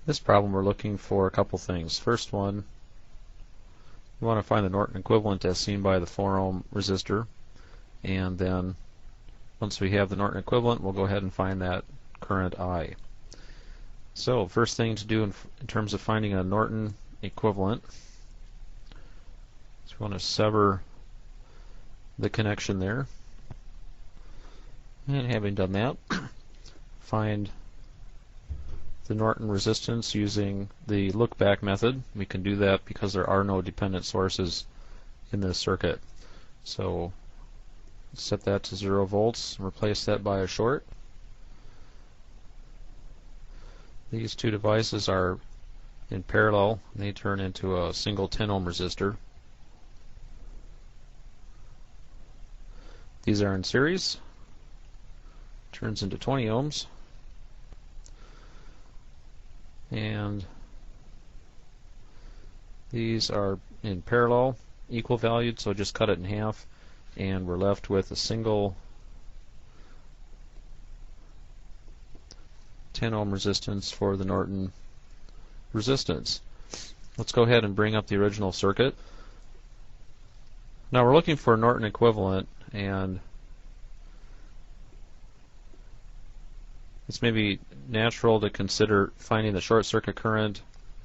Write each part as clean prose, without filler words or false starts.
This problem we're looking for a couple things. First one, we want to find the Norton equivalent as seen by the 4 ohm resistor, and then once we have the Norton equivalent we'll go ahead and find that current I. So first thing to do in terms of finding a Norton equivalent is we want to sever the connection there, and having done that, find the Norton resistance using the look-back method. We can do that because there are no dependent sources in this circuit. So set that to 0 volts, replace that by a short. These two devices are in parallel, and they turn into a single 10 ohm resistor. These are in series, turns into 20 ohms. And these are in parallel, equal valued, so just cut it in half, and we're left with a single 10 ohm resistance for the Norton resistance. Let's go ahead and bring up the original circuit. Now we're looking for a Norton equivalent, and it's maybe natural to consider finding the short circuit current,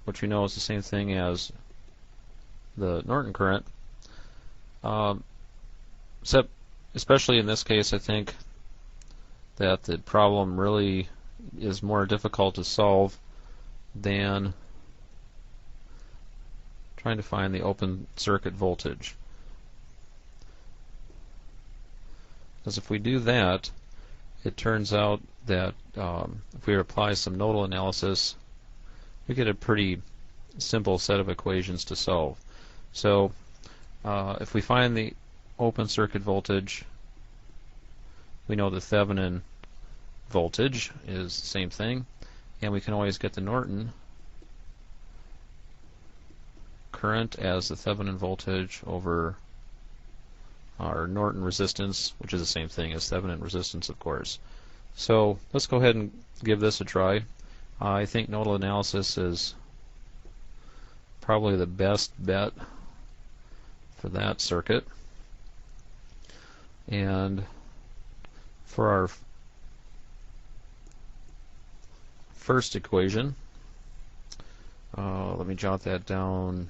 which we know is the same thing as the Norton current. Except, especially in this case, I think that the problem really is more difficult to solve than trying to find the open circuit voltage. Because if we do that, it turns out that if we apply some nodal analysis, we get a pretty simple set of equations to solve. So if we find the open circuit voltage, we know the Thevenin voltage is the same thing, and we can always get the Norton current as the Thevenin voltage over our Norton resistance, which is the same thing as Thevenin resistance, of course. So let's go ahead and give this a try. I think nodal analysis is probably the best bet for that circuit. And for our first equation, let me jot that down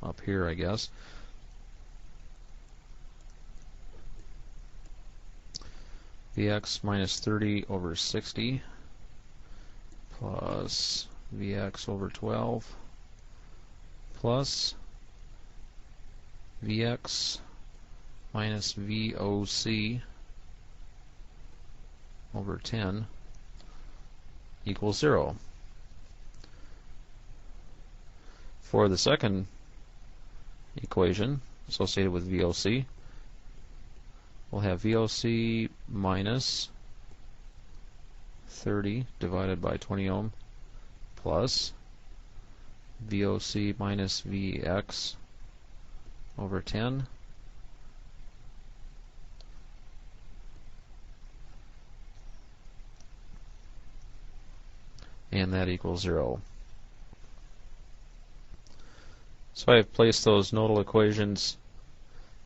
up here, I guess. Vx minus 30 over 60 plus Vx over 12 plus Vx minus VOC over 10 equals 0. For the second equation associated with VOC, we'll have VOC minus 30 divided by 20 ohm plus VOC minus Vx over 10 and that equals 0. So I've placed those nodal equations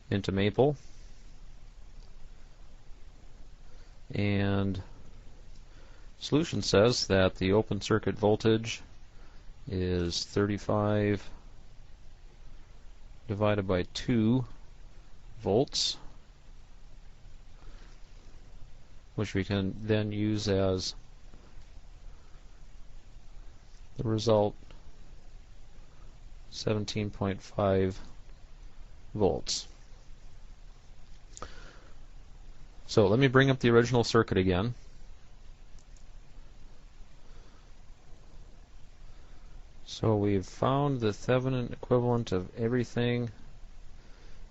into Maple, and solution says that the open circuit voltage is 35 divided by 2 volts, which we can then use as the result 17.5 volts. So let me bring up the original circuit again. So we've found the Thevenin equivalent of everything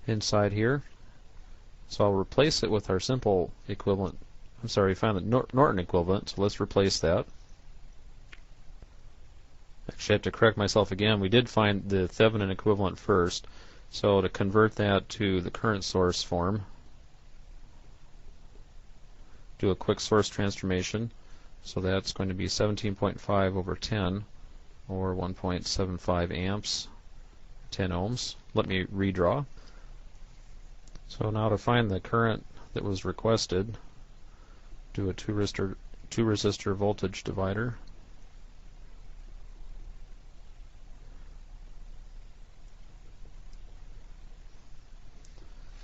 inside here. So I'll replace it with our simple equivalent. I'm sorry, we found the Norton equivalent, so let's replace that. Actually, I have to correct myself again. We did find the Thevenin equivalent first. So to convert that to the current source form, do a quick source transformation. So that's going to be 17.5 over 10 or 1.75 amps, 10 ohms. Let me redraw. So now to find the current that was requested, do a two resistor voltage divider.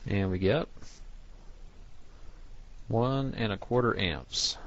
And we get 1 1/4 amps.